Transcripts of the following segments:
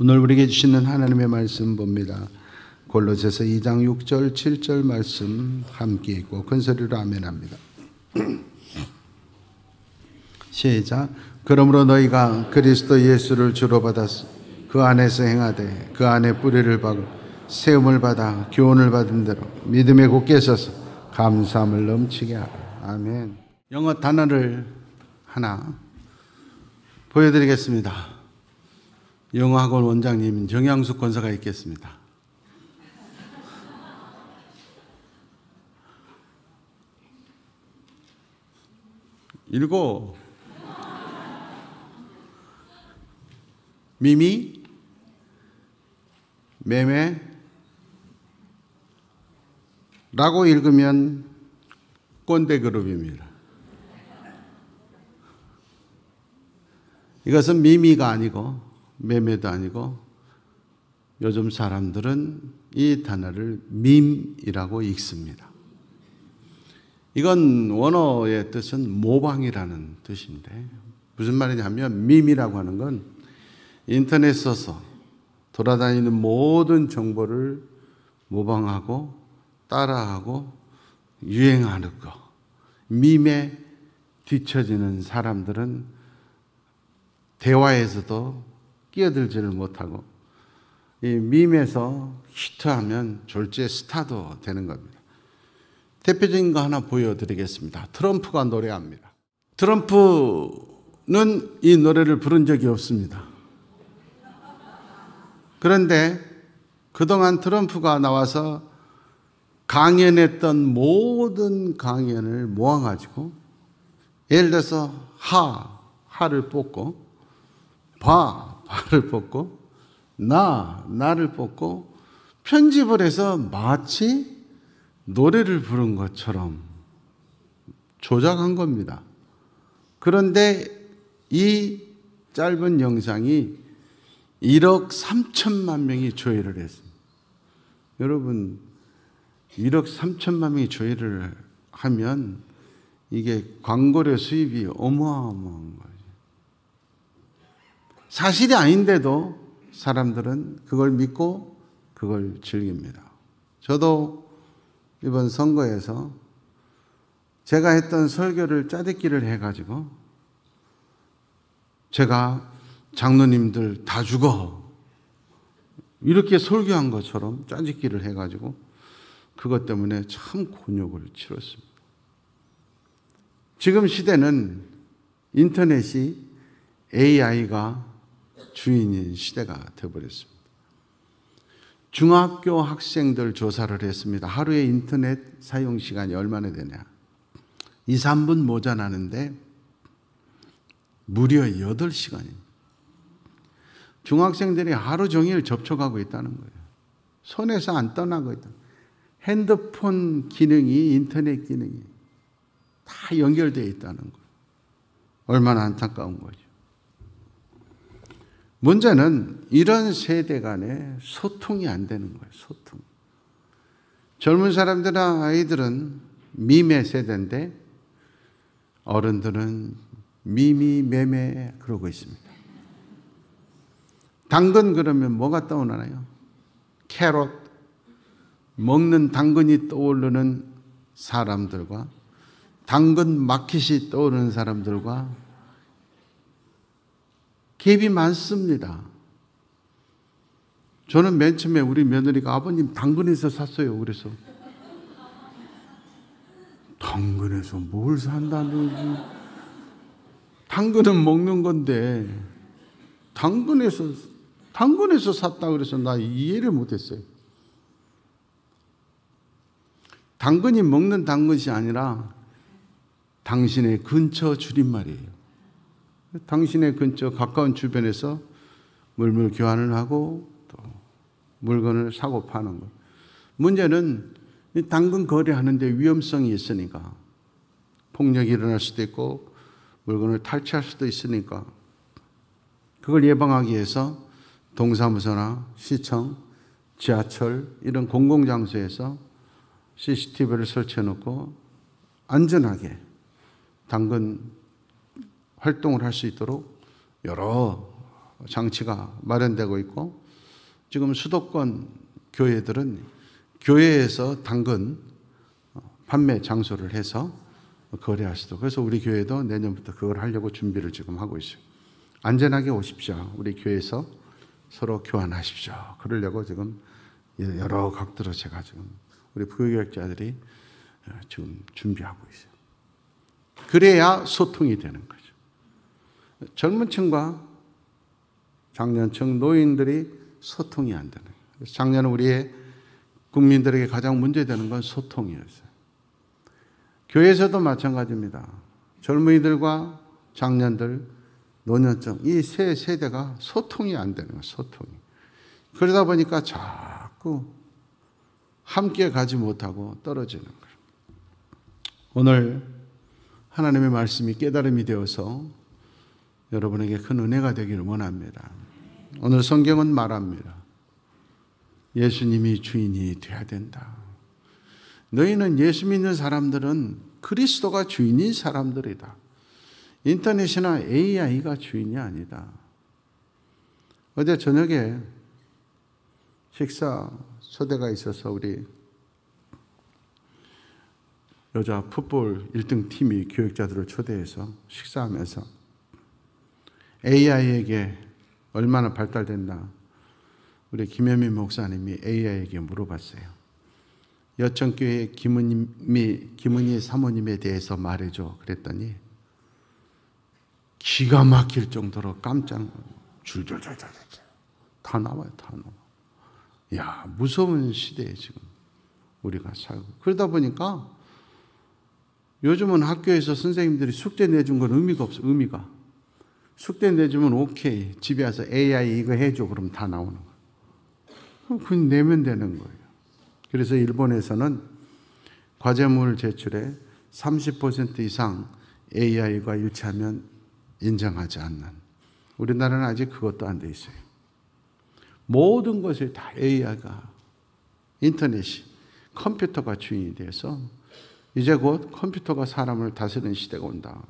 오늘 우리에게 주시는 하나님의 말씀 봅니다. 골로새서 2장 6절 7절 말씀 함께 읽고 큰 소리로 아멘합니다. 시작. 그러므로 너희가 그리스도 예수를 주로 받았어 그 안에서 행하되 그 안에 뿌리를 박고 세움을 받아 교훈을 받은 대로 믿음에 굳게 서서 감사함을 넘치게 하라. 아멘. 영어 단어를 하나 보여드리겠습니다. 영어학원 원장님 정양숙 권사가 있겠습니다. 읽고 미미 매매 라고 읽으면 꼰대 그룹입니다. 이것은 미미가 아니고 매매도 아니고 요즘 사람들은 이 단어를 밈이라고 읽습니다. 이건 원어의 뜻은 모방이라는 뜻인데 무슨 말이냐면 밈이라고 하는 건 인터넷 써서 돌아다니는 모든 정보를 모방하고 따라하고 유행하는 거. 밈에 뒤처지는 사람들은 대화에서도 끼어들지를 못하고 이 밈에서 히트하면 졸지에 스타도 되는 겁니다. 대표적인 거 하나 보여드리겠습니다. 트럼프가 노래합니다. 트럼프는 이 노래를 부른 적이 없습니다. 그런데 그동안 트럼프가 나와서 강연했던 모든 강연을 모아가지고 예를 들어서 하를 뽑고 바를 뽑고 나를 뽑고 편집을 해서 마치 노래를 부른 것처럼 조작한 겁니다. 그런데 이 짧은 영상이 1억 3천만 명이 조회를 했습니다. 여러분 1억 3천만 명이 조회를 하면 이게 광고료 수입이 어마어마한 거예요. 사실이 아닌데도 사람들은 그걸 믿고 그걸 즐깁니다. 저도 이번 선거에서 제가 했던 설교를 짜깁기를 해가지고 제가 장로님들 다 죽어 이렇게 설교한 것처럼 짜깁기를 해가지고 그것 때문에 참 곤욕을 치렀습니다. 지금 시대는 인터넷이 AI가 주인인 시대가 되어버렸습니다. 중학교 학생들 조사를 했습니다. 하루에 인터넷 사용 시간이 얼마나 되냐. 2, 3분 모자라는데 무려 8시간입니다. 중학생들이 하루 종일 접촉하고 있다는 거예요. 손에서 안 떠나고 있다. 핸드폰 기능이 인터넷 기능이 다 연결되어 있다는 거예요. 얼마나 안타까운 거죠. 문제는 이런 세대 간에 소통이 안 되는 거예요. 소통. 젊은 사람들이나 아이들은 밈의 세대인데 어른들은 미미 매매 그러고 있습니다. 당근 그러면 뭐가 떠오르나요? 캐럿. 먹는 당근이 떠오르는 사람들과 당근 마켓이 떠오르는 사람들과 갭이 많습니다. 저는 맨 처음에 우리 며느리가 아버님 당근에서 샀어요. 그래서 당근에서 뭘 산다는 당근은 먹는 건데 당근에서 샀다 그래서 나 이해를 못했어요. 당근이 먹는 당근이 아니라 당신의 근처 줄임말이에요. 당신의 근처 가까운 주변에서 물물 교환을 하고 또 물건을 사고 파는 것. 문제는 당근 거래하는데 위험성이 있으니까 폭력이 일어날 수도 있고 물건을 탈취할 수도 있으니까 그걸 예방하기 위해서 동사무소나 시청, 지하철 이런 공공장소에서 CCTV를 설치해 놓고 안전하게 당근 활동을 할 수 있도록 여러 장치가 마련되고 있고 지금 수도권 교회들은 교회에서 당근 판매 장소를 해서 거래할 수도. 그래서 우리 교회도 내년부터 그걸 하려고 준비를 지금 하고 있어요. 안전하게 오십시오. 우리 교회에서 서로 교환하십시오. 그러려고 지금 여러 각도로 제가 지금 우리 부교육자들이 지금 준비하고 있어요. 그래야 소통이 되는 거죠. 젊은 층과 장년층, 노인들이 소통이 안 되는 거예요. 그래서 작년 우리의 국민들에게 가장 문제되는 건 소통이었어요. 교회에서도 마찬가지입니다. 젊은이들과 장년들, 노년층 이 세 세대가 소통이 안 되는 거예요. 소통이. 그러다 보니까 자꾸 함께 가지 못하고 떨어지는 거예요. 오늘 하나님의 말씀이 깨달음이 되어서 여러분에게 큰 은혜가 되기를 원합니다. 오늘 성경은 말합니다. 예수님이 주인이 되어야 된다. 너희는 예수 믿는 사람들은 그리스도가 주인인 사람들이다. 인터넷이나 AI가 주인이 아니다. 어제 저녁에 식사 초대가 있어서 우리 여자 풋볼 1등 팀이 교육자들을 초대해서 식사하면서 AI에게 얼마나 발달됐나 우리 김현민 목사님이 AI에게 물어봤어요. 여천교회 김은희 사모님에 대해서 말해줘 그랬더니 기가 막힐 정도로 깜짝 줄줄줄줄 다 나와요. 다 나와. 야, 무서운 시대에 지금 우리가 살고. 그러다 보니까 요즘은 학교에서 선생님들이 숙제 내준 건 의미가 없어. 의미가. 숙제 내주면 오케이. 집에 와서 AI 이거 해줘. 그럼 다 나오는 거예요. 그럼 그건 내면 되는 거예요. 그래서 일본에서는 과제물 제출에 30% 이상 AI가 일치하면 인정하지 않는. 우리나라는 아직 그것도 안 돼 있어요. 모든 것을 다 AI가, 인터넷이, 컴퓨터가 주인이 돼서 이제 곧 컴퓨터가 사람을 다스리는 시대가 온다.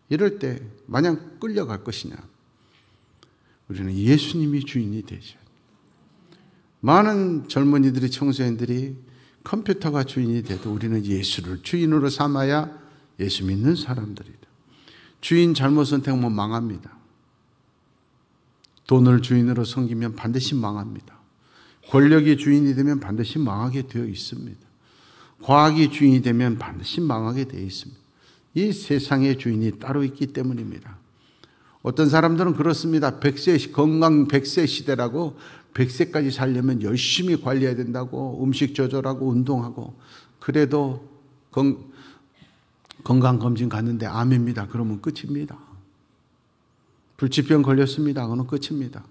이럴 때 마냥 끌려갈 것이냐? 우리는 예수님이 주인이 되죠. 많은 젊은이들이, 청소년들이 컴퓨터가 주인이 돼도 우리는 예수를 주인으로 삼아야 예수 믿는 사람들이다. 주인 잘못 선택하면 망합니다. 돈을 주인으로 섬기면 반드시 망합니다. 권력이 주인이 되면 반드시 망하게 되어 있습니다. 과학이 주인이 되면 반드시 망하게 되어 있습니다. 이 세상의 주인이 따로 있기 때문입니다. 어떤 사람들은 그렇습니다. 100세, 건강 100세 시대라고 100세까지 살려면 열심히 관리해야 된다고 음식 조절하고 운동하고 그래도 건강검진 갔는데 암입니다. 그러면 끝입니다. 불치병 걸렸습니다. 그러면 끝입니다.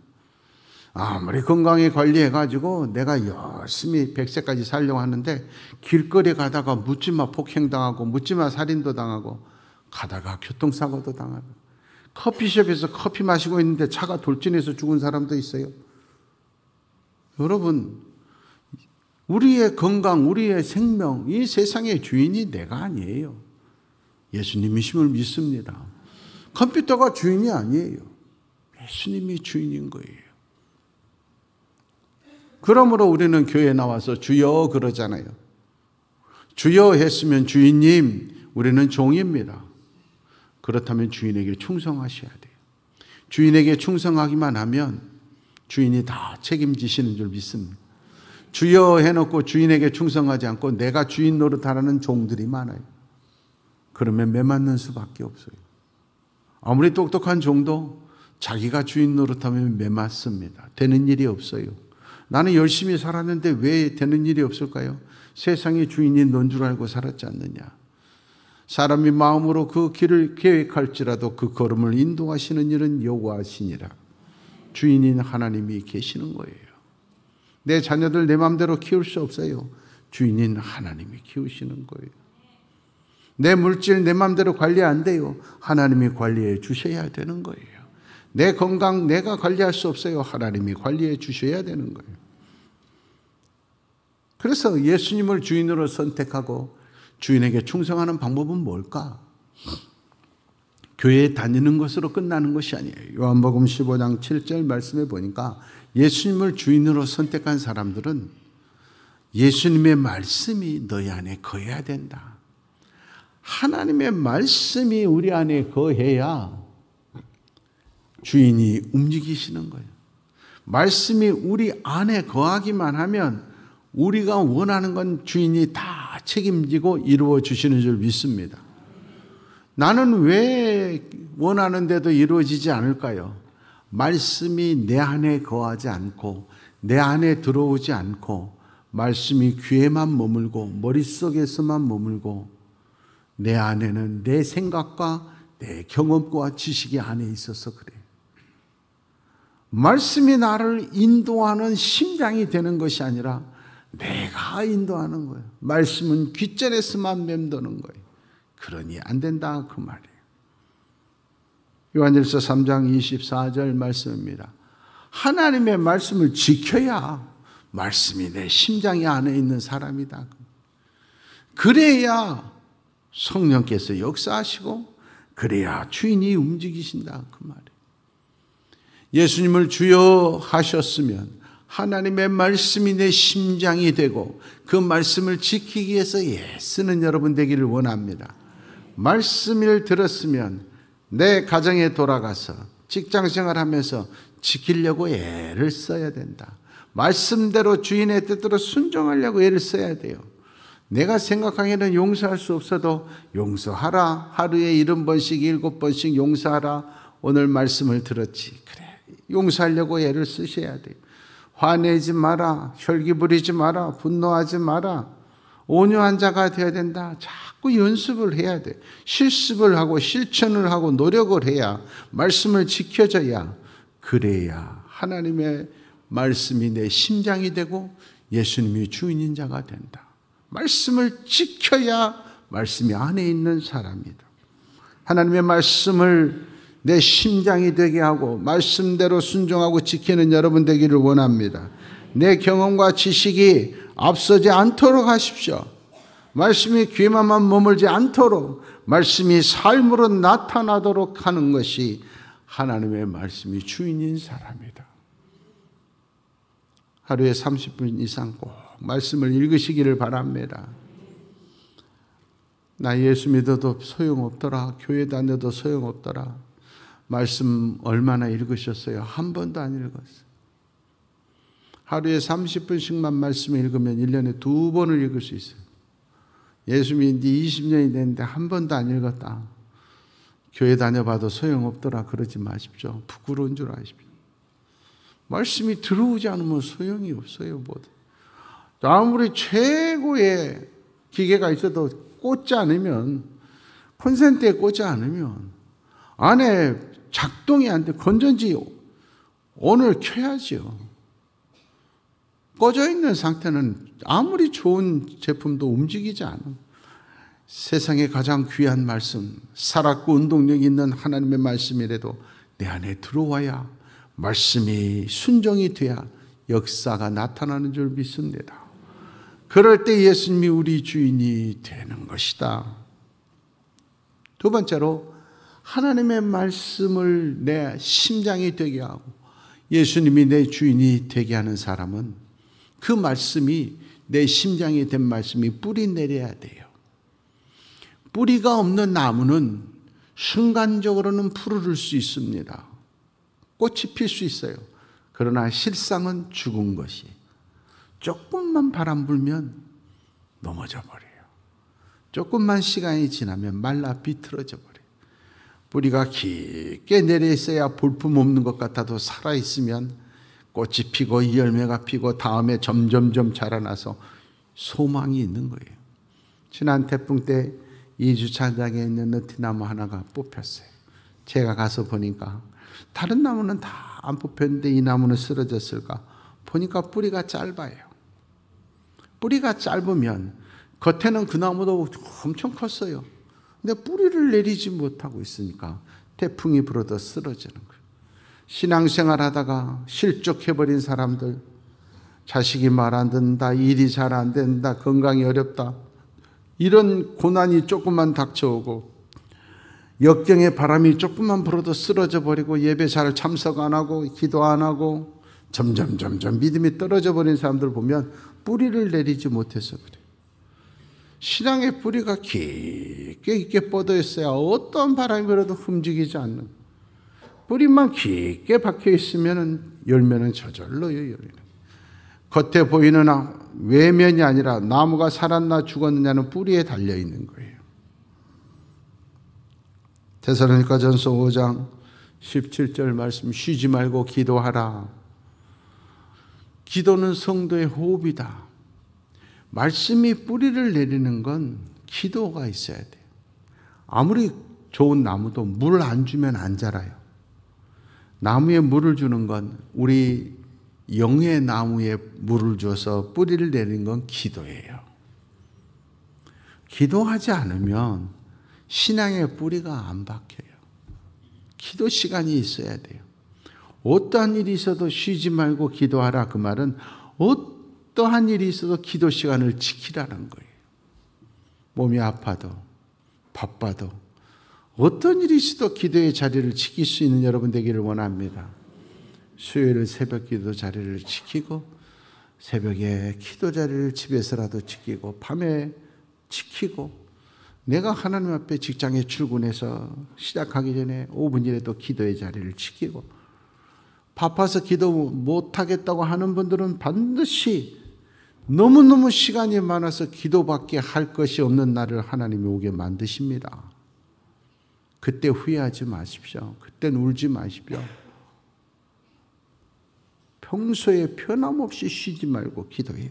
아무리 건강히 관리해가지고 내가 열심히 100세까지 살려고 하는데 길거리 가다가 묻지마 폭행당하고 묻지마 살인도 당하고 가다가 교통사고도 당하고 커피숍에서 커피 마시고 있는데 차가 돌진해서 죽은 사람도 있어요. 여러분, 우리의 건강, 우리의 생명, 이 세상의 주인이 내가 아니에요. 예수님이심을 믿습니다. 컴퓨터가 주인이 아니에요. 예수님이 주인인 거예요. 그러므로 우리는 교회에 나와서 주여 그러잖아요. 주여 했으면 주인님, 우리는 종입니다. 그렇다면 주인에게 충성하셔야 돼요. 주인에게 충성하기만 하면 주인이 다 책임지시는 줄 믿습니다. 주여 해놓고 주인에게 충성하지 않고 내가 주인 노릇하라는 종들이 많아요. 그러면 매맞는 수밖에 없어요. 아무리 똑똑한 종도 자기가 주인 노릇하면 매맞습니다. 되는 일이 없어요. 나는 열심히 살았는데 왜 되는 일이 없을까요? 세상의 주인이 넌 줄 알고 살았지 않느냐. 사람이 마음으로 그 길을 계획할지라도 그 걸음을 인도하시는 일은 여호와시니라. 주인인 하나님이 계시는 거예요. 내 자녀들 내 마음대로 키울 수 없어요. 주인인 하나님이 키우시는 거예요. 내 물질 내 마음대로 관리 안 돼요. 하나님이 관리해 주셔야 되는 거예요. 내 건강 내가 관리할 수 없어요. 하나님이 관리해 주셔야 되는 거예요. 그래서 예수님을 주인으로 선택하고 주인에게 충성하는 방법은 뭘까? 교회에 다니는 것으로 끝나는 것이 아니에요. 요한복음 15장 7절 말씀에 보니까 예수님을 주인으로 선택한 사람들은 예수님의 말씀이 너희 안에 거해야 된다. 하나님의 말씀이 우리 안에 거해야 주인이 움직이시는 거예요. 말씀이 우리 안에 거하기만 하면 우리가 원하는 건 주인이 다 책임지고 이루어 주시는 줄 믿습니다. 나는 왜 원하는데도 이루어지지 않을까요? 말씀이 내 안에 거하지 않고 내 안에 들어오지 않고 말씀이 귀에만 머물고 머릿속에서만 머물고 내 안에는 내 생각과 내 경험과 지식이 안에 있어서 그래요. 말씀이 나를 인도하는 심장이 되는 것이 아니라 내가 인도하는 거예요. 말씀은 귓전에서만 맴도는 거예요. 그러니 안 된다 그 말이에요. 요한일서 3장 24절 말씀입니다. 하나님의 말씀을 지켜야 말씀이 내 심장이 안에 있는 사람이다. 그래야 성령께서 역사하시고 그래야 주인이 움직이신다 그 말이에요. 예수님을 주여 하셨으면 하나님의 말씀이 내 심장이 되고 그 말씀을 지키기 위해서 애쓰는 여러분 되기를 원합니다. 말씀을 들었으면 내 가정에 돌아가서 직장생활하면서 지키려고 애를 써야 된다. 말씀대로 주인의 뜻대로 순종하려고 애를 써야 돼요. 내가 생각하기에는 용서할 수 없어도 용서하라. 하루에 70번씩 7번씩 용서하라. 오늘 말씀을 들었지. 그래, 용서하려고 애를 쓰셔야 돼요. 화내지 마라. 혈기 부리지 마라. 분노하지 마라. 온유한 자가 되어야 된다. 자꾸 연습을 해야 돼. 실습을 하고 실천을 하고 노력을 해야 말씀을 지켜줘야 그래야 하나님의 말씀이 내 심장이 되고 예수님이 주인인 자가 된다. 말씀을 지켜야 말씀이 안에 있는 사람이다. 하나님의 말씀을 내 심장이 되게 하고 말씀대로 순종하고 지키는 여러분 되기를 원합니다. 내 경험과 지식이 앞서지 않도록 하십시오. 말씀이 귀에만 머물지 않도록 말씀이 삶으로 나타나도록 하는 것이 하나님의 말씀이 주인인 사람이다. 하루에 30분 이상 꼭 말씀을 읽으시기를 바랍니다. 나 예수 믿어도 소용없더라. 교회 다녀도 소용없더라. 말씀 얼마나 읽으셨어요? 한 번도 안 읽었어요. 하루에 30분씩만 말씀을 읽으면 1년에 2번을 읽을 수 있어요. 예수 믿은 지 20년이 됐는데 한 번도 안 읽었다. 교회 다녀봐도 소용없더라 그러지 마십시오. 부끄러운 줄 아십시오. 말씀이 들어오지 않으면 소용이 없어요. 아무리 최고의 기계가 있어도 꽂지 않으면, 콘센트에 꽂지 않으면 안에 작동이 안 돼. 건전지 오늘 켜야죠. 꺼져 있는 상태는 아무리 좋은 제품도 움직이지 않아. 세상에 가장 귀한 말씀, 살았고 운동력 있는 하나님의 말씀이라도 내 안에 들어와야, 말씀이 순종이 돼야 역사가 나타나는 줄 믿습니다. 그럴 때 예수님이 우리 주인이 되는 것이다. 두 번째로 하나님의 말씀을 내 심장이 되게 하고 예수님이 내 주인이 되게 하는 사람은 그 말씀이, 내 심장이 된 말씀이 뿌리 내려야 돼요. 뿌리가 없는 나무는 순간적으로는 푸르를 수 있습니다. 꽃이 필 수 있어요. 그러나 실상은 죽은 것이 조금만 바람 불면 넘어져 버려요. 조금만 시간이 지나면 말라 비틀어져 버려요. 뿌리가 깊게 내려 있어야 볼품 없는 것 같아도 살아있으면 꽃이 피고 열매가 피고 다음에 점점점 자라나서 소망이 있는 거예요. 지난 태풍 때 2주차장에 있는 느티나무 하나가 뽑혔어요. 제가 가서 보니까 다른 나무는 다 안 뽑혔는데 이 나무는 쓰러졌을까? 보니까 뿌리가 짧아요. 뿌리가 짧으면 겉에는 그 나무도 엄청 컸어요. 근데 뿌리를 내리지 못하고 있으니까 태풍이 불어도 쓰러지는 거예요. 신앙생활 하다가 실족해버린 사람들, 자식이 말 안 듣는다, 일이 잘 안 된다, 건강이 어렵다, 이런 고난이 조금만 닥쳐오고 역경의 바람이 조금만 불어도 쓰러져 버리고 예배 잘 참석 안 하고 기도 안 하고 점점 믿음이 떨어져 버린 사람들 보면 뿌리를 내리지 못해서 그래요. 신앙의 뿌리가 깊게 있게 뻗어 있어야 어떤 바람이 불어도 흠지기지 않는, 뿌리만 깊게 박혀 있으면 열매는 저절로 열리는. 겉에 보이는 외면이 아니라 나무가 살았나 죽었느냐는 뿌리에 달려 있는 거예요. 데살로니가전서 5장 17절 말씀, 쉬지 말고 기도하라. 기도는 성도의 호흡이다. 말씀이 뿌리를 내리는 건 기도가 있어야 돼요. 아무리 좋은 나무도 물 안 주면 안 자라요. 나무에 물을 주는 건, 우리 영의 나무에 물을 줘서 뿌리를 내리는 건 기도예요. 기도하지 않으면 신앙의 뿌리가 안 박혀요. 기도 시간이 있어야 돼요. 어떠한 일이 있어도 쉬지 말고 기도하라. 그 말은 어떠한 일이 있어도 기도 시간을 지키라는 거예요. 몸이 아파도 바빠도 어떤 일이 있어도 기도의 자리를 지킬 수 있는 여러분 되기를 원합니다. 수요일 새벽 기도 자리를 지키고, 새벽에 기도 자리를 집에서라도 지키고, 밤에 지키고, 내가 하나님 앞에 직장에 출근해서 시작하기 전에 5분이라도 기도의 자리를 지키고, 바빠서 기도 못하겠다고 하는 분들은 반드시 너무너무 시간이 많아서 기도밖에 할 것이 없는 날을 하나님이 오게 만드십니다. 그때 후회하지 마십시오. 그땐 울지 마십시오. 평소에 변함없이 쉬지 말고 기도해요.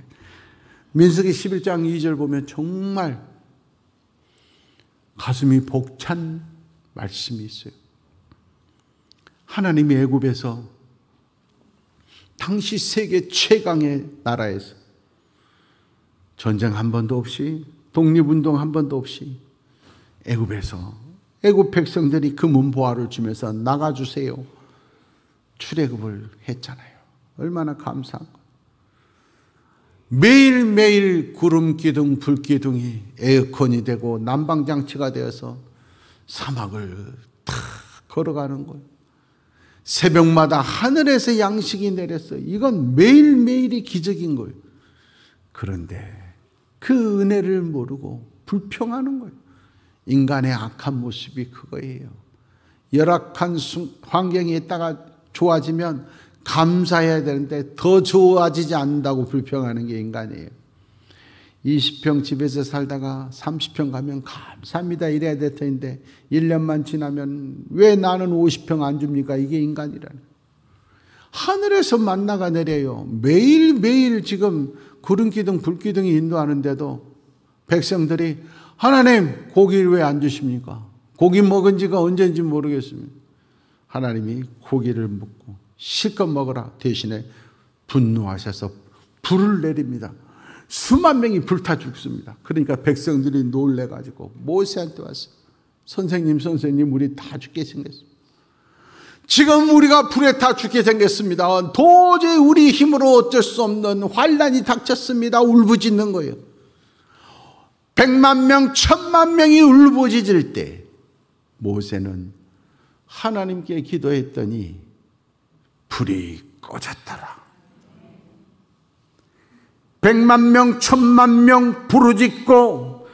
민수기 11장 2절 보면 정말 가슴이 벅찬 말씀이 있어요. 하나님이 애굽에서, 당시 세계 최강의 나라에서 전쟁 한 번도 없이, 독립운동 한 번도 없이 애굽에서 애굽 백성들이 금은 보화를 주면서 나가주세요 출애굽을 했잖아요. 얼마나 감사한 거. 매일매일 구름기둥 불기둥이 에어컨이 되고 난방장치가 되어서 사막을 다 걸어가는 거예요. 새벽마다 하늘에서 양식이 내렸어요. 이건 매일매일이 기적인 거예요. 그런데 그 은혜를 모르고 불평하는 거예요. 인간의 악한 모습이 그거예요. 열악한 환경에 있다가 좋아지면 감사해야 되는데 더 좋아지지 않는다고 불평하는 게 인간이에요. 20평 집에서 살다가 30평 가면 감사합니다 이래야 될 텐데 1년만 지나면 왜 나는 50평 안 줍니까? 이게 인간이라는 거예요. 하늘에서 만나가 내려요. 매일매일 지금 구름기둥 불기둥이 인도하는데도 백성들이 하나님 고기를 왜 안 주십니까? 고기 먹은 지가 언제인지 모르겠습니다. 하나님이 고기를 먹고 실컷 먹으라 대신에 분노하셔서 불을 내립니다. 수만 명이 불타 죽습니다. 그러니까 백성들이 놀래가지고 모세한테 왔어요. 선생님 우리 다 죽게 생겼습니다. 지금 우리가 불에 타 죽게 생겼습니다. 도저히 우리 힘으로 어쩔 수 없는 환난이 닥쳤습니다. 울부짖는 거예요. 100만 명, 1000만 명이 울부짖을 때 모세는 하나님께 기도했더니 불이 꺼졌더라. 100만 명, 1000만 명 부르짖고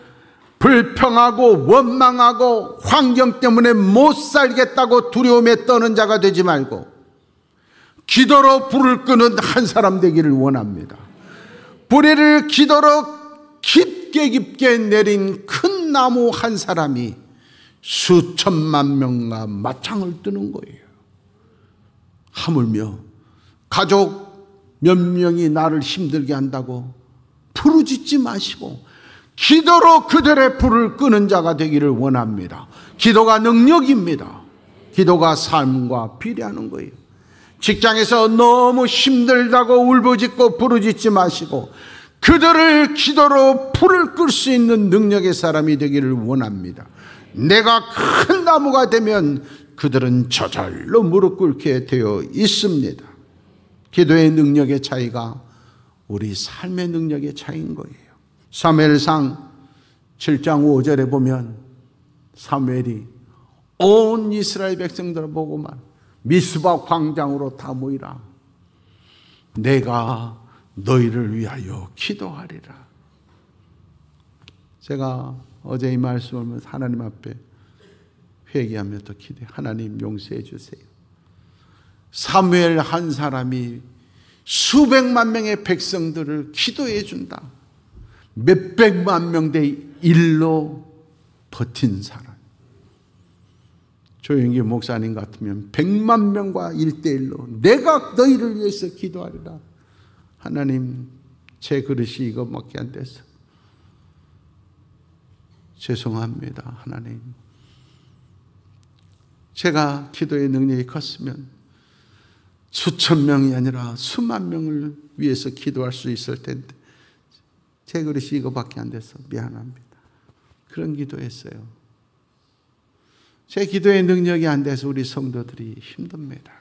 불평하고 원망하고 환경 때문에 못 살겠다고 두려움에 떠는 자가 되지 말고 기도로 불을 끄는 한 사람 되기를 원합니다. 불의를 기도로 깊게 내린 큰 나무 한 사람이 수천만 명과 맞짱을 뜨는 거예요. 하물며 가족 몇 명이 나를 힘들게 한다고 부르짖지 마시고 기도로 그들의 불을 끄는 자가 되기를 원합니다. 기도가 능력입니다. 기도가 삶과 비례하는 거예요. 직장에서 너무 힘들다고 울부짖고 부르짖지 마시고 그들을 기도로 불을 끌 수 있는 능력의 사람이 되기를 원합니다. 내가 큰 나무가 되면 그들은 저절로 무릎 꿇게 되어 있습니다. 기도의 능력의 차이가 우리 삶의 능력의 차이인 거예요. 사무엘상 7장 5절에 보면 사무엘이 온 이스라엘 백성들을 보고만 미스바 광장으로 다 모이라. 내가 너희를 위하여 기도하리라. 제가 어제 이 말씀을 하나님 앞에 회개하며 또 기도해. 하나님 용서해 주세요. 사무엘 한 사람이 수백만 명의 백성들을 기도해 준다. 몇백만 명대 일로 버틴 사람. 조영기 목사님 같으면 100만 명과 1대1로 내가 너희를 위해서 기도하리라. 하나님, 제 그릇이 이것밖에 안 돼서 죄송합니다. 하나님, 제가 기도의 능력이 컸으면 수천 명이 아니라 수만 명을 위해서 기도할 수 있을 텐데 제 그릇이 이거밖에 안 돼서 미안합니다. 그런 기도했어요. 제 기도의 능력이 안 돼서 우리 성도들이 힘듭니다.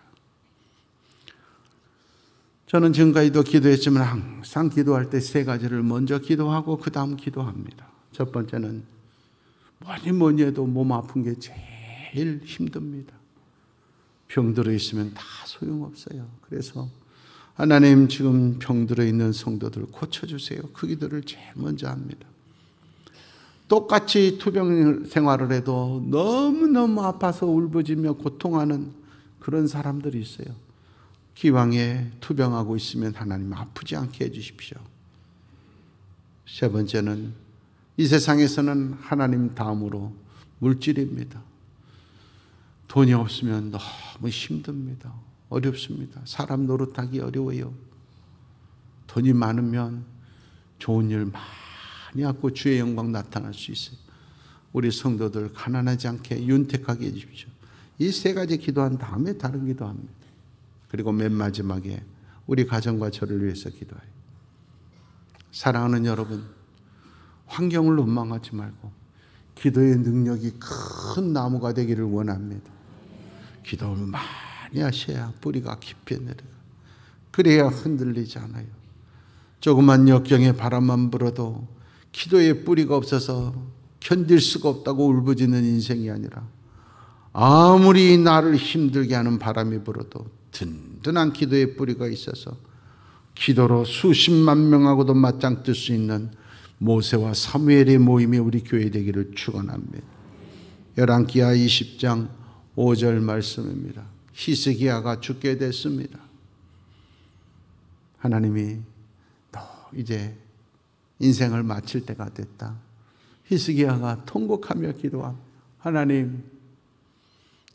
저는 지금까지도 기도했지만 항상 기도할 때 세 가지를 먼저 기도하고 그 다음 기도합니다. 첫 번째는 뭐니 해도 몸 아픈 게 제일 힘듭니다. 병들어 있으면 다 소용없어요. 그래서 하나님, 지금 병들어 있는 성도들 고쳐주세요. 그 기도를 제일 먼저 합니다. 똑같이 투병 생활을 해도 너무너무 아파서 울부짖며 고통하는 그런 사람들이 있어요. 기왕에 투병하고 있으면 하나님 아프지 않게 해주십시오. 세 번째는 이 세상에서는 하나님 다음으로 물질입니다. 돈이 없으면 너무 힘듭니다. 어렵습니다. 사람 노릇하기 어려워요. 돈이 많으면 좋은 일 많이 하고 주의 영광 나타날 수 있어요. 우리 성도들 가난하지 않게 윤택하게 해주십시오. 이 세 가지 기도한 다음에 다른 기도합니다. 그리고 맨 마지막에 우리 가정과 저를 위해서 기도해요. 사랑하는 여러분, 환경을 원망하지 말고 기도의 능력이 큰 나무가 되기를 원합니다. 기도를 많이 하셔야 뿌리가 깊이 내려가. 그래야 흔들리지 않아요. 조그만 역경의 바람만 불어도 기도의 뿌리가 없어서 견딜 수가 없다고 울부짖는 인생이 아니라 아무리 나를 힘들게 하는 바람이 불어도 든든한 기도의 뿌리가 있어서 기도로 수십만 명하고도 맞짱 뜰 수 있는 모세와 사무엘의 모임이 우리 교회 되기를 축원합니다. 열왕기하 20장 5절 말씀입니다. 히스기야가 죽게 됐습니다. 하나님이 너 이제 인생을 마칠 때가 됐다. 히스기야가 통곡하며 기도합니다. 하나님,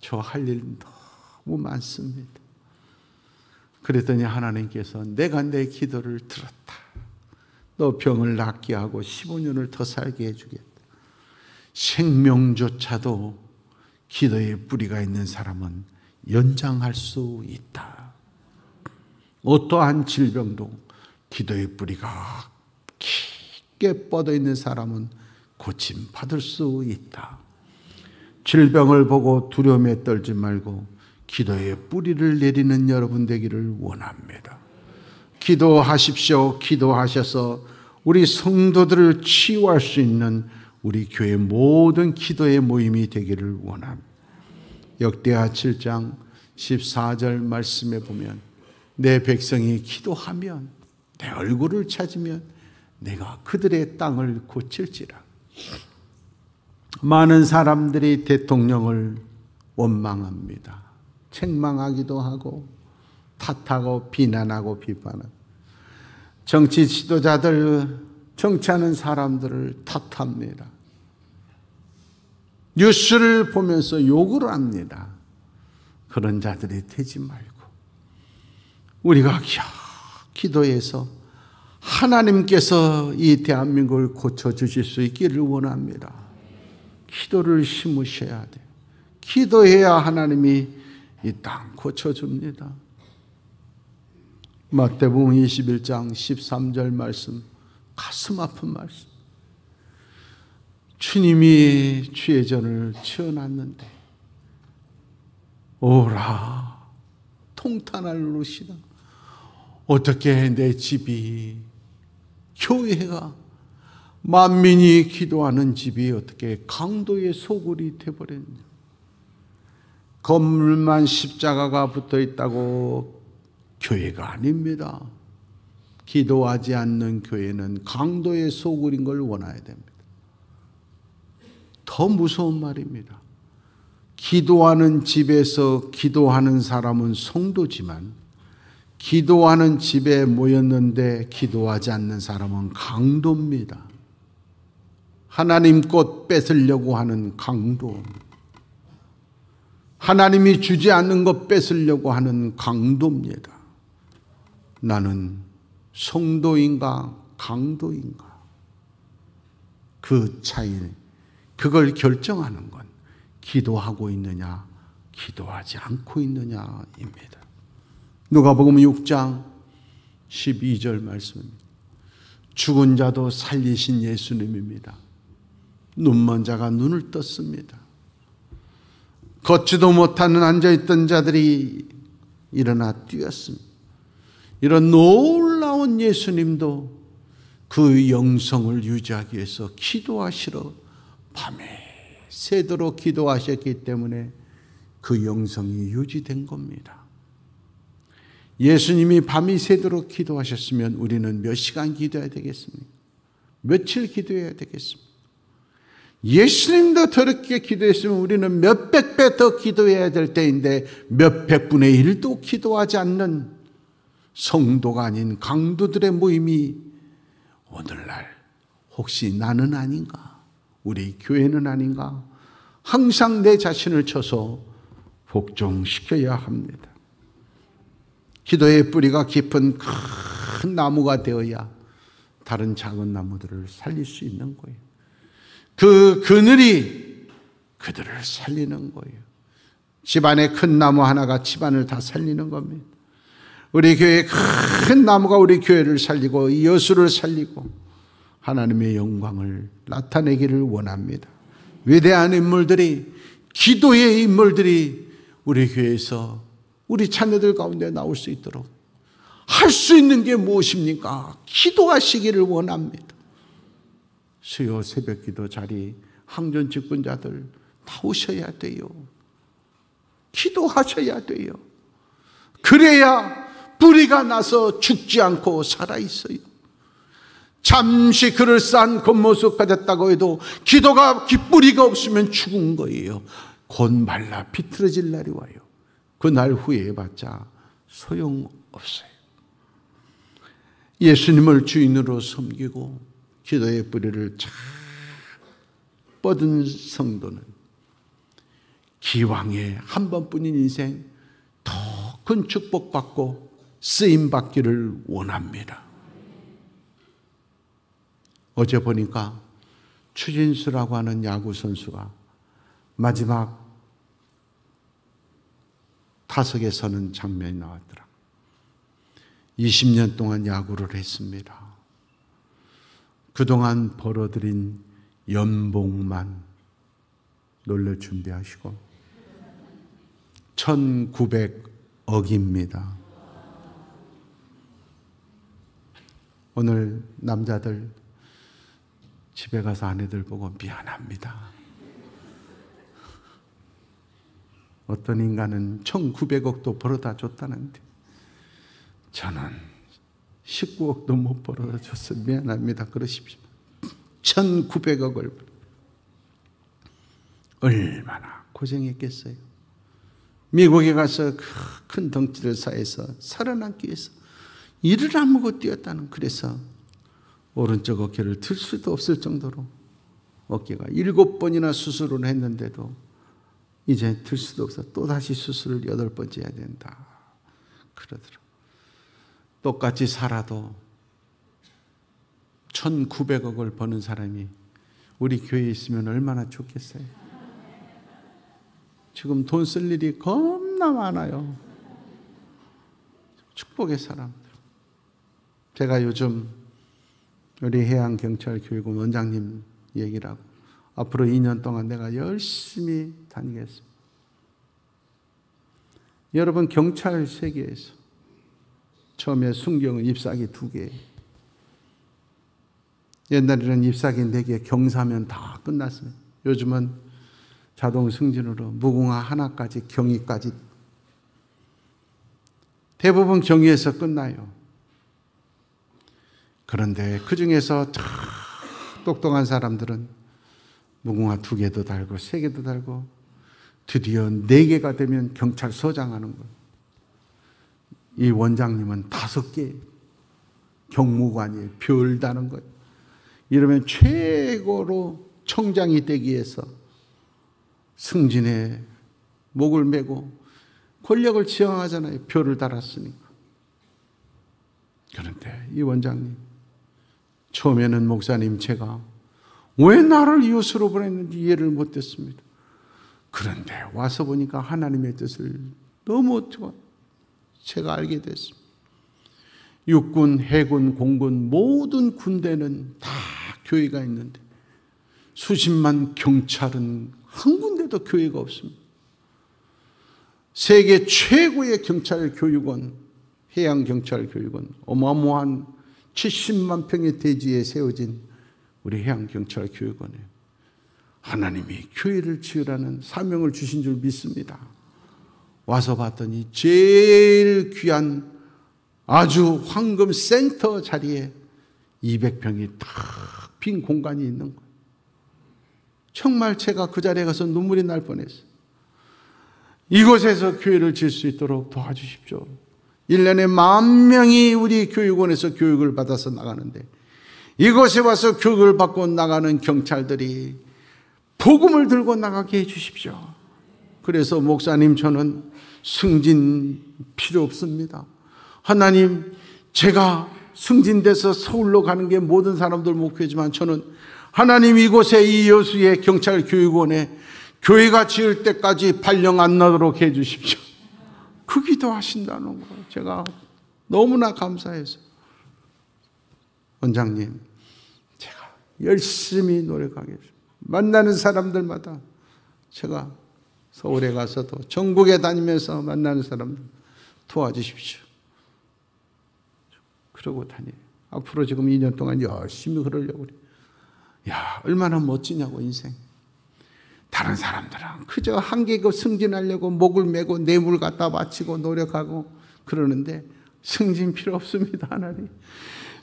저 할 일 너무 많습니다. 그랬더니 하나님께서 내가 내 기도를 들었다. 너 병을 낫게 하고 15년을 더 살게 해주겠다. 생명조차도 기도의 뿌리가 있는 사람은 연장할 수 있다. 어떠한 질병도 기도의 뿌리가 깊게 뻗어 있는 사람은 고침받을 수 있다. 질병을 보고 두려움에 떨지 말고 기도의 뿌리를 내리는 여러분 되기를 원합니다. 기도하십시오. 기도하셔서 우리 성도들을 치유할 수 있는 우리 교회 모든 기도의 모임이 되기를 원합니다. 역대하 7장 14절 말씀에 보면 내 백성이 기도하면 내 얼굴을 찾으면 내가 그들의 땅을 고칠지라. 많은 사람들이 대통령을 원망합니다. 책망하기도 하고 탓하고 비난하고 비판하고 정치 지도자들, 정치하는 사람들을 탓합니다. 뉴스를 보면서 욕을 합니다. 그런 자들이 되지 말고 우리가 기도해서 하나님께서 이 대한민국을 고쳐주실 수 있기를 원합니다. 기도를 심으셔야 돼요. 기도해야 하나님이 이 땅 고쳐줍니다. 마태복음 21장 13절 말씀, 가슴 아픈 말씀. 주님이 주의 전을 치워놨는데 오라 통탄할 노릇이다. 어떻게 내 집이, 교회가, 만민이 기도하는 집이 어떻게 강도의 소굴이 되어버렸냐. 건물만 십자가가 붙어 있다고 교회가 아닙니다. 기도하지 않는 교회는 강도의 소굴인 걸 원해야 됩니다. 더 무서운 말입니다. 기도하는 집에서 기도하는 사람은 성도지만 기도하는 집에 모였는데 기도하지 않는 사람은 강도입니다. 하나님 것 뺏으려고 하는 강도, 하나님이 주지 않는 것 뺏으려고 하는 강도입니다. 나는 성도인가 강도인가, 그 차이, 그걸 결정하는 건 기도하고 있느냐 기도하지 않고 있느냐입니다. 누가복음 6장 12절 말씀입니다. 죽은 자도 살리신 예수님입니다. 눈먼 자가 눈을 떴습니다. 걷지도 못하는 앉아있던 자들이 일어나 뛰었습니다. 이런 놀라운 예수님도 그 영성을 유지하기 위해서 기도하시러 밤에 새도록 기도하셨기 때문에 그 영성이 유지된 겁니다. 예수님이 밤이 새도록 기도하셨으면 우리는 몇 시간 기도해야 되겠습니까? 며칠 기도해야 되겠습니까? 예수님도 저렇게 기도했으면 우리는 몇백 배 더 기도해야 될 때인데 몇백 분의 1도 기도하지 않는 성도가 아닌 강도들의 모임이 오늘날 혹시 나는 아닌가? 우리 교회는 아닌가? 항상 내 자신을 쳐서 복종시켜야 합니다. 기도의 뿌리가 깊은 큰 나무가 되어야 다른 작은 나무들을 살릴 수 있는 거예요. 그 그늘이 그들을 살리는 거예요. 집안에 큰 나무 하나가 집안을 다 살리는 겁니다. 우리 교회의 큰 나무가 우리 교회를 살리고 여수를 살리고 하나님의 영광을 나타내기를 원합니다. 위대한 인물들이, 기도의 인물들이 우리 교회에서 우리 자녀들 가운데 나올 수 있도록 할 수 있는 게 무엇입니까? 기도하시기를 원합니다. 수요 새벽기도 자리 항전 직분자들 나오셔야 돼요. 기도하셔야 돼요. 그래야 뿌리가 나서 죽지 않고 살아있어요. 잠시 그럴싸한 겉모습 가졌다고 해도 기도가 뿌리가 없으면 죽은 거예요. 곧 말라 비틀어질 날이 와요. 그 날 후회해봤자 소용없어요. 예수님을 주인으로 섬기고 기도의 뿌리를 잘 뻗은 성도는 기왕에 한 번뿐인 인생 더 큰 축복받고 쓰임받기를 원합니다. 어제 보니까 추진수라고 하는 야구 선수가 마지막 타석에 서는 장면이 나왔더라. 20년 동안 야구를 했습니다. 그동안 벌어들인 연봉만 놀려 준비하시고 1,900억입니다. 오늘 남자들 집에 가서 아내들 보고 미안합니다. 어떤 인간은 1,900억도 벌어다 줬다는데 저는 19억도 못 벌어다 줬어요. 미안합니다. 그러십시오. 1,900억을 얼마나 고생했겠어요. 미국에 가서 큰 덩치를 쌓여서 살아남기 위해서 이를 아무고 뛰었다는, 그래서 오른쪽 어깨를 들 수도 없을 정도로 어깨가 7번이나 수술을 했는데도 이제 들 수도 없어. 또다시 수술을 8번째 해야 된다 그러더라고요. 똑같이 살아도 1,900억을 버는 사람이 우리 교회에 있으면 얼마나 좋겠어요. 지금 돈 쓸 일이 겁나 많아요. 축복의 사람들. 제가 요즘 우리 해양경찰교육원 원장님 얘기를 하고 앞으로 2년 동안 내가 열심히 다니겠습니다. 여러분, 경찰 세계에서 처음에 순경은 잎사귀 2개, 옛날에는 잎사귀 4개, 경사면 다 끝났습니다. 요즘은 자동 승진으로 무궁화 하나까지 경위까지 대부분 경위에서 끝나요. 그런데 그 중에서 똑똑한 사람들은 무궁화 2개도 달고 3개도 달고 드디어 4개가 되면 경찰서장 하는 거예요. 이 원장님은 5개 경무관이에요. 별 다는 거예요. 이러면 최고로 청장이 되기 위해서 승진에 목을 메고 권력을 지향하잖아요. 별을 달았으니까. 그런데 이 원장님, 처음에는 목사님 제가 왜 나를 이웃으로 보냈는지 이해를 못했습니다. 그런데 와서 보니까 하나님의 뜻을 너무 제가 알게 됐습니다. 육군, 해군, 공군 모든 군대는 다 교회가 있는데 수십만 경찰은 한 군데도 교회가 없습니다. 세계 최고의 경찰 교육원, 해양경찰교육원, 어마어마한 70만 평의 대지에 세워진 우리 해양경찰교육원에 하나님이 교회를 지으라는 사명을 주신 줄 믿습니다. 와서 봤더니 제일 귀한 아주 황금 센터 자리에 200평이 딱 빈 공간이 있는 거예요. 정말 제가 그 자리에 가서 눈물이 날 뻔했어요. 이곳에서 교회를 지을 수 있도록 도와주십시오. 1년에 10,000명이 우리 교육원에서 교육을 받아서 나가는데 이곳에 와서 교육을 받고 나가는 경찰들이 복음을 들고 나가게 해 주십시오. 그래서 목사님, 저는 승진 필요 없습니다. 하나님, 제가 승진돼서 서울로 가는 게 모든 사람들 목표지만 저는 하나님 이곳에 이 여수의 경찰교육원에 교회가 지을 때까지 발령 안 나도록 해 주십시오. 그 기도하신다는 거예요. 제가 너무나 감사해서 원장님, 제가 열심히 노력하겠습니다. 만나는 사람들마다 제가 서울에 가서도 전국에 다니면서 만나는 사람들 도와주십시오. 그러고 다녀요. 앞으로 지금 2년 동안 열심히 그러려고 그래요. 야, 얼마나 멋지냐고 인생. 다른 사람들은 그저 한 계급 승진하려고 목을 메고 뇌물 갖다 바치고 노력하고 그러는데 승진 필요 없습니다. 하나님,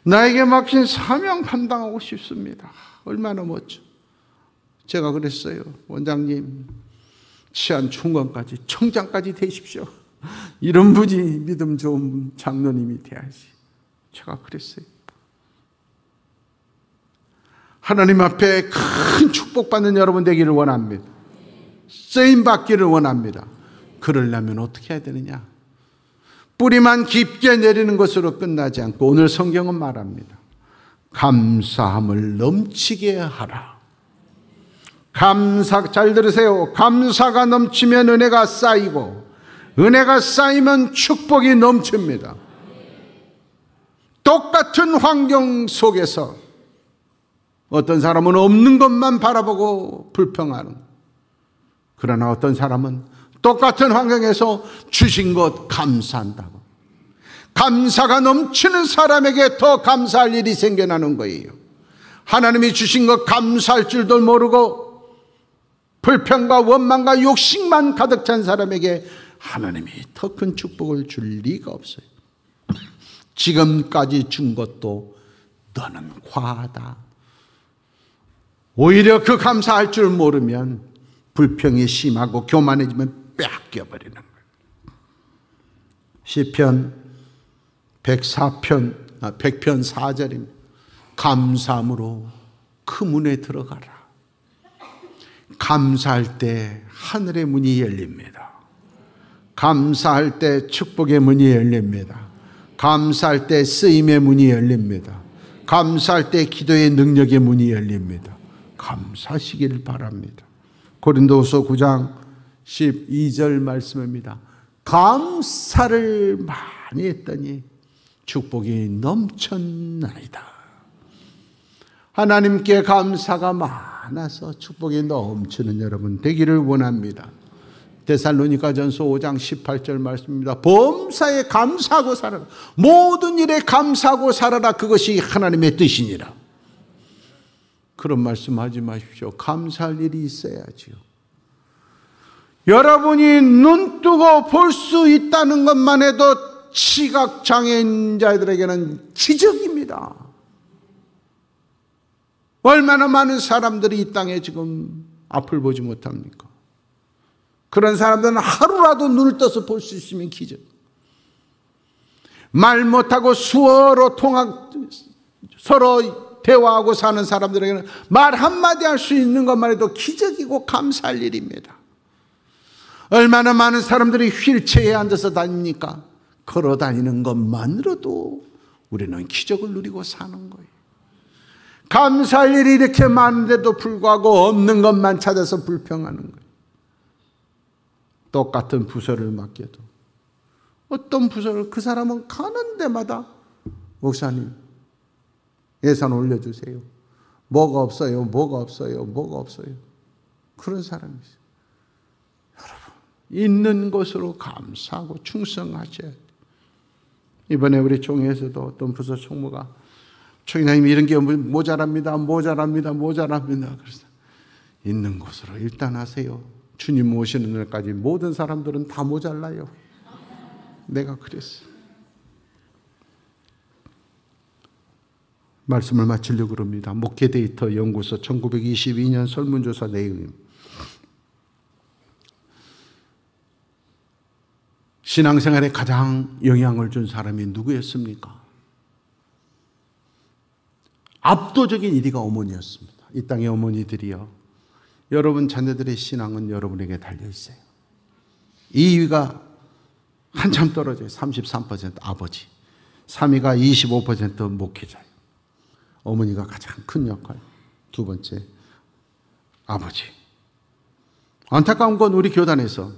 나에게 맡긴 사명 감당하고 싶습니다. 얼마나 멋져. 제가 그랬어요. 원장님, 치안 총관까지 청장까지 되십시오. 이런 분이 믿음 좋은 장로님이 돼야지. 제가 그랬어요. 하나님 앞에 큰 축복받는 여러분 되기를 원합니다. 쓰임받기를 원합니다. 그러려면 어떻게 해야 되느냐? 뿌리만 깊게 내리는 것으로 끝나지 않고 오늘 성경은 말합니다. 감사함을 넘치게 하라. 잘 들으세요. 감사가 넘치면 은혜가 쌓이고 은혜가 쌓이면 축복이 넘칩니다. 똑같은 환경 속에서 어떤 사람은 없는 것만 바라보고 불평하는, 그러나 어떤 사람은 똑같은 환경에서 주신 것 감사한다고. 감사가 넘치는 사람에게 더 감사할 일이 생겨나는 거예요. 하나님이 주신 것 감사할 줄도 모르고 불평과 원망과 욕심만 가득 찬 사람에게 하나님이 더 큰 축복을 줄 리가 없어요. 지금까지 준 것도 너는 과하다. 오히려 그 감사할 줄 모르면 불평이 심하고 교만해지면 뺏겨버리는 거예요. 시편 100편 4절입니다. 감사함으로 그 문에 들어가라. 감사할 때 하늘의 문이 열립니다. 감사할 때 축복의 문이 열립니다. 감사할 때 쓰임의 문이 열립니다. 감사할 때 기도의 능력의 문이 열립니다. 감사하시길 바랍니다. 고린도후서 9장 12절 말씀입니다. 감사를 많이 했더니 축복이 넘쳤나이다. 하나님께 감사가 많아서 축복이 넘치는 여러분 되기를 원합니다. 데살로니가전서 5장 18절 말씀입니다. 범사에 감사하고 살아라. 모든 일에 감사하고 살아라. 그것이 하나님의 뜻이니라. 그런 말씀하지 마십시오. 감사할 일이 있어야지요. 여러분이 눈 뜨고 볼 수 있다는 것만 해도 시각장애인자들에게는 기적입니다. 얼마나 많은 사람들이 이 땅에 지금 앞을 보지 못합니까? 그런 사람들은 하루라도 눈을 떠서 볼 수 있으면 기적. 말 못하고 수어로 서로 대화하고 사는 사람들에게는 말 한마디 할 수 있는 것만 해도 기적이고 감사할 일입니다. 얼마나 많은 사람들이 휠체어에 앉아서 다닙니까? 걸어 다니는 것만으로도 우리는 기적을 누리고 사는 거예요. 감사할 일이 이렇게 많은데도 불구하고 없는 것만 찾아서 불평하는 거예요. 똑같은 부서를 맡겨도 어떤 부서를 그 사람은 가는 데마다 목사님 예산 올려주세요. 뭐가 없어요. 그런 사람이 있어요. 여러분 있는 것으로 감사하고 충성하셔야 돼요. 이번에 우리 총회에서도 어떤 부서 총무가 총회장님 이런 게 모자랍니다. 그래서 있는 것으로 일단 하세요. 주님 오시는 날까지 모든 사람들은 다 모자라요. 내가 그랬어. 말씀을 마치려고 합니다. 목회 데이터 연구소 1922년 설문조사 내용입니다. 신앙생활에 가장 영향을 준 사람이 누구였습니까? 압도적인 1위가 어머니였습니다. 이 땅의 어머니들이요. 여러분 자녀들의 신앙은 여러분에게 달려있어요. 2위가 한참 떨어져요. 33% 아버지. 3위가 25% 목회자예요. 어머니가 가장 큰 역할. 두 번째 아버지. 안타까운 건 우리 교단에서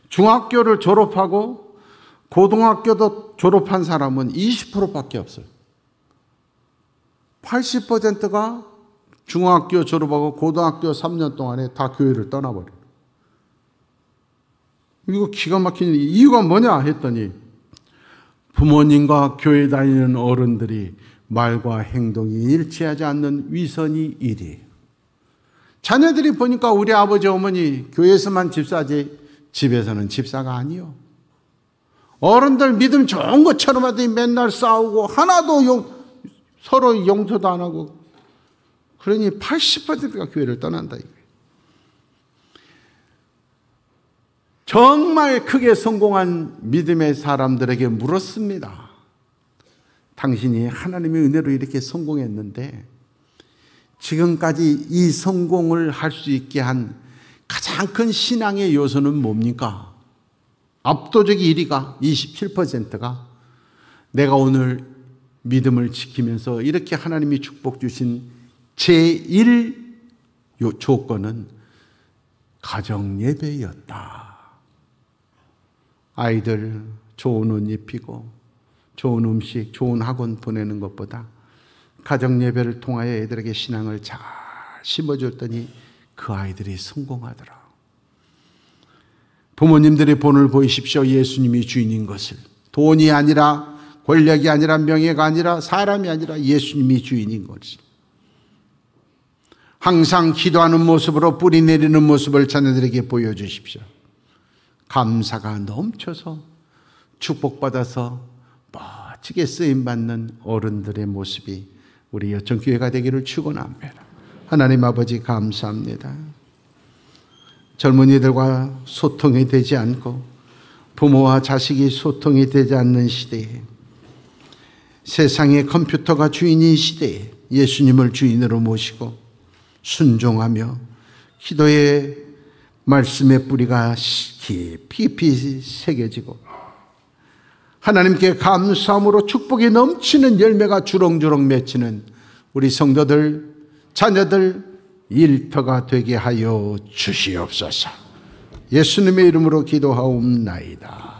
중학교를 졸업하고 고등학교도 졸업한 사람은 20%밖에 없어요. 80%가 중학교 졸업하고 고등학교 3년 동안에 다 교회를 떠나버려요. 이거 기가 막힌 이유가 뭐냐 했더니 부모님과 교회 다니는 어른들이 말과 행동이 일치하지 않는 위선이 1위예요. 자녀들이 보니까 우리 아버지 어머니 교회에서만 집사지 집에서는 집사가 아니요. 어른들 믿음 좋은 것처럼 하더니 맨날 싸우고 하나도 서로 용서도 안 하고 그러니 80%가 교회를 떠난다 이거예요. 정말 크게 성공한 믿음의 사람들에게 물었습니다. 당신이 하나님의 은혜로 이렇게 성공했는데 지금까지 이 성공을 할 수 있게 한 가장 큰 신앙의 요소는 뭡니까? 압도적 1위가 27%가 내가 오늘 믿음을 지키면서 이렇게 하나님이 축복 주신 제1 조건은 가정 예배였다. 아이들 좋은 옷 입히고 좋은 음식, 좋은 학원 보내는 것보다 가정 예배를 통하여 애들에게 신앙을 잘 심어줬더니 그 아이들이 성공하더라. 부모님들의 본을 보이십시오. 예수님이 주인인 것을. 돈이 아니라 권력이 아니라 명예가 아니라 사람이 아니라 예수님이 주인인 것을. 항상 기도하는 모습으로 뿌리 내리는 모습을 자녀들에게 보여주십시오. 감사가 넘쳐서 축복받아서 멋지게 쓰임받는 어른들의 모습이 우리 여천교회가 되기를 축원합니다. 하나님 아버지 감사합니다. 젊은이들과 소통이 되지 않고 부모와 자식이 소통이 되지 않는 시대에 세상에 컴퓨터가 주인인 시대에 예수님을 주인으로 모시고 순종하며 기도의 말씀의 뿌리가 깊이 새겨지고 하나님께 감사함으로 축복이 넘치는 열매가 주렁주렁 맺히는 우리 성도들, 자녀들 일터가 되게 하여 주시옵소서. 예수님의 이름으로 기도하옵나이다.